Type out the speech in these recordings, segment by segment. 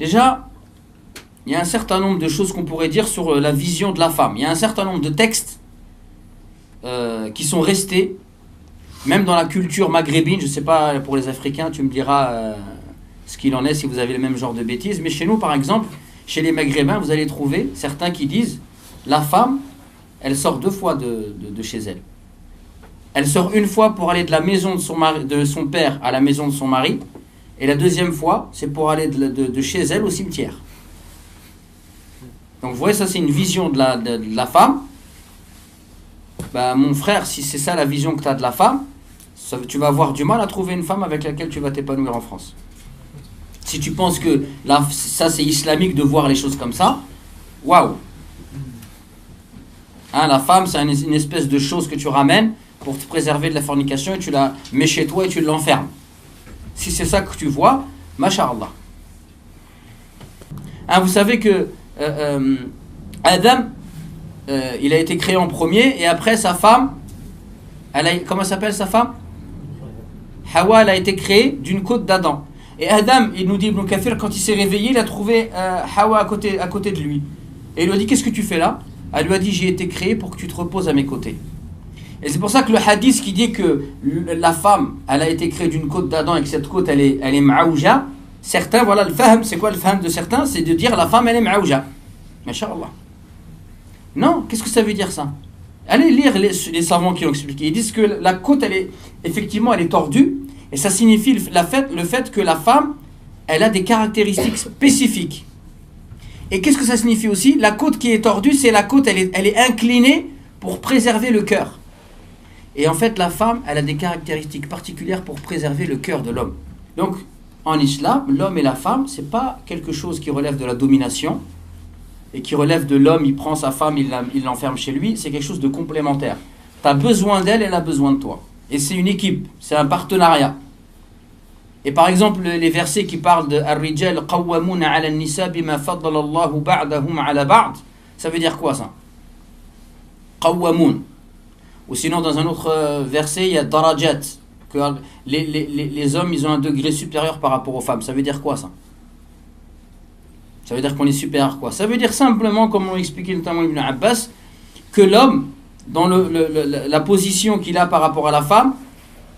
Déjà, il y a un certain nombre de choses qu'on pourrait dire sur la vision de la femme. Il y a un certain nombre de textes qui sont restés, même dans la culture maghrébine. Je ne sais pas, pour les Africains, tu me diras ce qu'il en est si vous avez le même genre de bêtises. Mais chez nous, par exemple, chez les Maghrébins, vous allez trouver certains qui disent la femme, elle sort 2 fois de chez elle. Elle sort une fois pour aller de la maison de son père à la maison de son mari, et la deuxième fois, c'est pour aller de chez elle au cimetière. Donc vous voyez, ça c'est une vision de la femme. Bah, mon frère, si c'est ça la vision que tu as de la femme, tu vas avoir du mal à trouver une femme avec laquelle tu vas t'épanouir en France. Si tu penses que ça c'est islamique de voir les choses comme ça, waouh! Hein, la femme, c'est une espèce de chose que tu ramènes pour te préserver de la fornication et tu la mets chez toi et tu l'enfermes. Si c'est ça que tu vois, masha'Allah. Hein, vous savez que Adam, il a été créé en premier et après sa femme, comment s'appelle sa femme? Hawa, elle a été créée d'une côte d'Adam. Et Adam, il nous dit Ibn Kathir, quand il s'est réveillé, il a trouvé Hawa à côté de lui. Et il lui a dit, qu'est-ce que tu fais là? Elle lui a dit, j'ai été créé pour que tu te reposes à mes côtés. Et c'est pour ça que le hadith qui dit que la femme, elle a été créée d'une côte d'Adam et que cette côte, elle est ma'ouja, certains, voilà le fahm, c'est quoi le fahm de certains? C'est de dire la femme, elle est ma'ouja. Masha'Allah. Non, qu'est-ce que ça veut dire ça? Allez lire les savants qui l'ont expliqué. Ils disent que la côte, elle est tordue, et ça signifie le fait que la femme, elle a des caractéristiques spécifiques. Et qu'est-ce que ça signifie aussi? La côte qui est tordue, c'est la côte, elle est inclinée pour préserver le cœur. Et en fait, la femme, elle a des caractéristiques particulières pour préserver le cœur de l'homme. Donc, en islam, l'homme et la femme, c'est pas quelque chose qui relève de la domination et qui relève de l'homme, il prend sa femme, il l'enferme chez lui. C'est quelque chose de complémentaire. Tu as besoin d'elle, elle a besoin de toi. Et c'est une équipe, c'est un partenariat. Et par exemple, les versets qui parlent de Ar-Rijal qawwamuna 'ala an-nisa bima faddala Allahu ba'dahum 'ala ba'd, ça veut dire quoi ça? Qawwamun. Ou sinon dans un autre verset, il y a darajat, que les hommes, ils ont un degré supérieur par rapport aux femmes. Ça veut dire quoi ça? Ça veut dire qu'on est supérieur quoi? Ça veut dire simplement, comme l'ont expliqué notamment Ibn Abbas, que l'homme, dans la position qu'il a par rapport à la femme,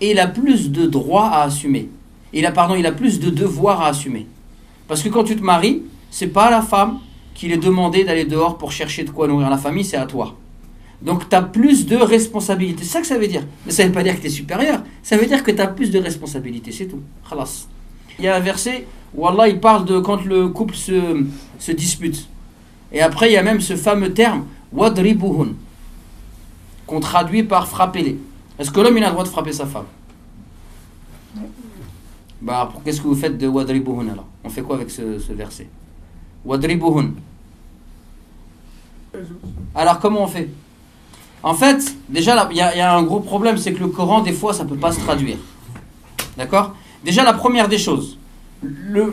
il a plus de droits à assumer. Il a plus de devoirs à assumer. Parce que quand tu te maries, c'est pas à la femme qu'il est demandé d'aller dehors pour chercher de quoi nourrir la famille, c'est à toi. Donc tu as plus de responsabilités. C'est ça que ça veut dire. Mais ça ne veut pas dire que tu es supérieur. Ça veut dire que tu as plus de responsabilités, c'est tout. Khalas. Il y a un verset où Allah il parle de quand le couple se dispute. Et après il y a même ce fameux terme wadribuhun, qu'on traduit par frapper-les. Est-ce que l'homme il a le droit de frapper sa femme? Bah, qu'est-ce que vous faites de wadribuhun alors? On fait quoi avec ce verset? Wadribuhun. Alors comment on fait? En fait, déjà il y a un gros problème, c'est que le Coran des fois ça peut pas se traduire. D'accord? Déjà la première des choses,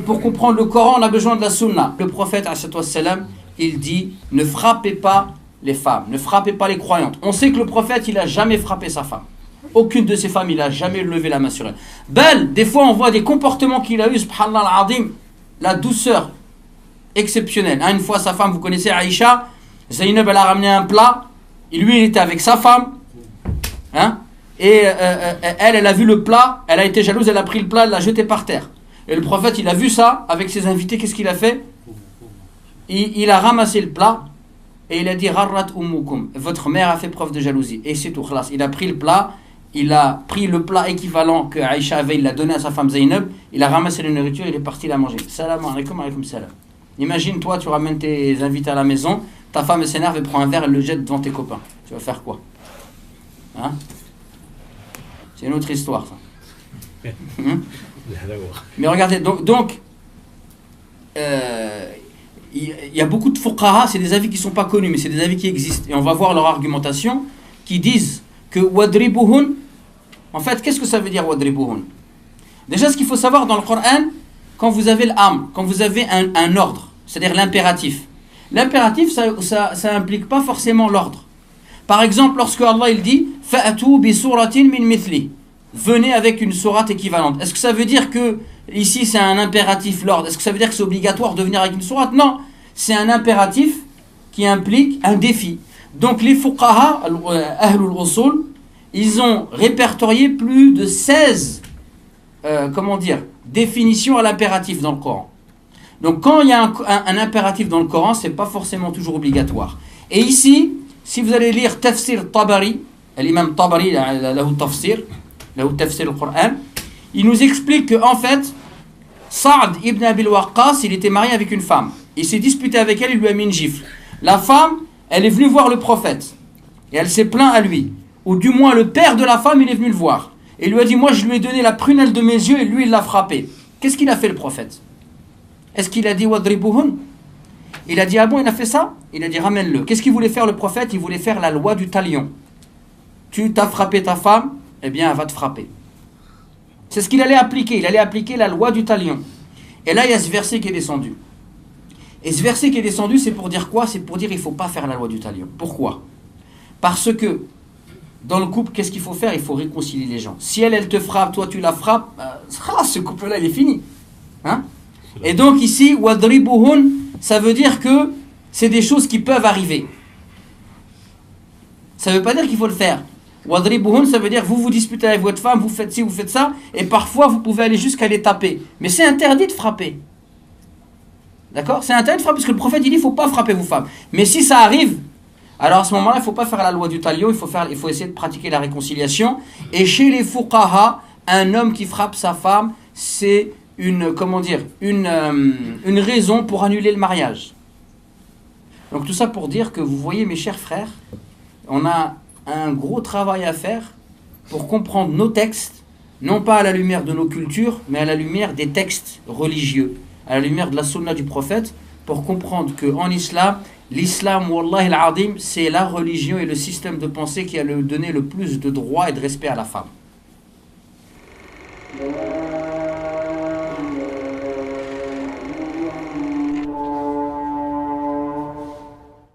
pour comprendre le Coran on a besoin de la sunna. Le prophète ﷺ, il dit ne frappez pas les femmes, ne frappez pas les croyantes. On sait que le prophète il a jamais frappé sa femme. Aucune de ses femmes, il n'a jamais levé la main sur elle. Belle, des fois on voit des comportements qu'il a eu, subhanallah al-azim, la douceur exceptionnelle. Une fois sa femme, vous connaissez Aïcha, Zaynab elle a ramené un plat, et lui il était avec sa femme, et elle a vu le plat, elle a été jalouse, elle a pris le plat, elle l'a jeté par terre. Et le prophète il a vu ça, avec ses invités, qu'est-ce qu'il a fait? Il a ramassé le plat, et il a dit Gharrat ummukum, votre mère a fait preuve de jalousie. Et c'est tout, khalas. Il a pris le plat, il a pris le plat équivalent que Aïcha avait, il l'a donné à sa femme Zaynab, il a ramassé la nourriture, il est parti la manger. Salam alaikum, alaikum salam. Imagine toi, tu ramènes tes invités à la maison, ta femme s'énerve et prend un verre, elle le jette devant tes copains. Tu vas faire quoi? C'est une autre histoire ça. Mais regardez, donc il y a beaucoup de fuqaha, c'est des avis qui ne sont pas connus, mais c'est des avis qui existent. Et on va voir leur argumentation, qui disent que wadribuhun, en fait, qu'est-ce que ça veut dire wadribuhun? Déjà, ce qu'il faut savoir dans le Coran, quand vous avez l'amr, quand vous avez un ordre, c'est-à-dire l'impératif. L'impératif, ça implique pas forcément l'ordre. Par exemple, lorsque Allah il dit « Fa'atu bi suratin min mithli » venez avec une sourate équivalente. Est-ce que ça veut dire que ici c'est un impératif l'ordre? Est-ce que ça veut dire que c'est obligatoire de venir avec une sourate? Non, c'est un impératif qui implique un défi. Donc les fuqaha, ahlul usul, ils ont répertorié plus de 16 définitions à l'impératif dans le Coran. Donc quand il y a un impératif dans le Coran, c'est pas forcément toujours obligatoire. Et ici, si vous allez lire Tafsir Tabari, l'imam Tabari, lahu tafsir al-Qur'an, il nous explique que en fait, Sa'd ibn Abil Waqqas, il était marié avec une femme. Il s'est disputé avec elle, il lui a mis une gifle. La femme, elle est venue voir le prophète. Et elle s'est plaint à lui. Ou du moins, le père de la femme, il est venu le voir. Et il lui a dit, moi, je lui ai donné la prunelle de mes yeux et lui, il l'a frappé. Qu'est-ce qu'il a fait, le prophète? Est-ce qu'il a dit, wadribuhun? Il a dit, ah bon, il a fait ça? Il a dit, ramène-le. Qu'est-ce qu'il voulait faire, le prophète? Il voulait faire la loi du talion. Tu t'as frappé ta femme, eh bien, elle va te frapper. C'est ce qu'il allait appliquer. Il allait appliquer la loi du talion. Et là, il y a ce verset qui est descendu. Et ce verset qui est descendu, c'est pour dire quoi? C'est pour dire qu'il ne faut pas faire la loi du talion. Pourquoi? Parce que dans le couple, qu'est-ce qu'il faut faire? Il faut réconcilier les gens. Si elle te frappe, toi tu la frappes, ce couple-là, il est fini. Hein? Et donc ici, wadribuhun, ça veut dire que c'est des choses qui peuvent arriver. Ça ne veut pas dire qu'il faut le faire. Wadribuhun, ça veut dire vous vous disputez avec votre femme, vous faites ci, vous faites ça, et parfois vous pouvez aller jusqu'à les taper. Mais c'est interdit de frapper. D'accord? C'est interdit de frapper, parce que le prophète il dit il ne faut pas frapper vos femmes. Mais si ça arrive, alors à ce moment-là, il ne faut pas faire la loi du talion, il faut essayer de pratiquer la réconciliation. Et chez les fuqaha, un homme qui frappe sa femme, c'est une raison pour annuler le mariage. Donc tout ça pour dire que vous voyez mes chers frères, on a un gros travail à faire pour comprendre nos textes, non pas à la lumière de nos cultures, mais à la lumière des textes religieux, à la lumière de la sunna du prophète, pour comprendre qu'en islam, l'islam, wallahi al-azim, c'est la religion et le système de pensée qui a donné le plus de droits et de respect à la femme.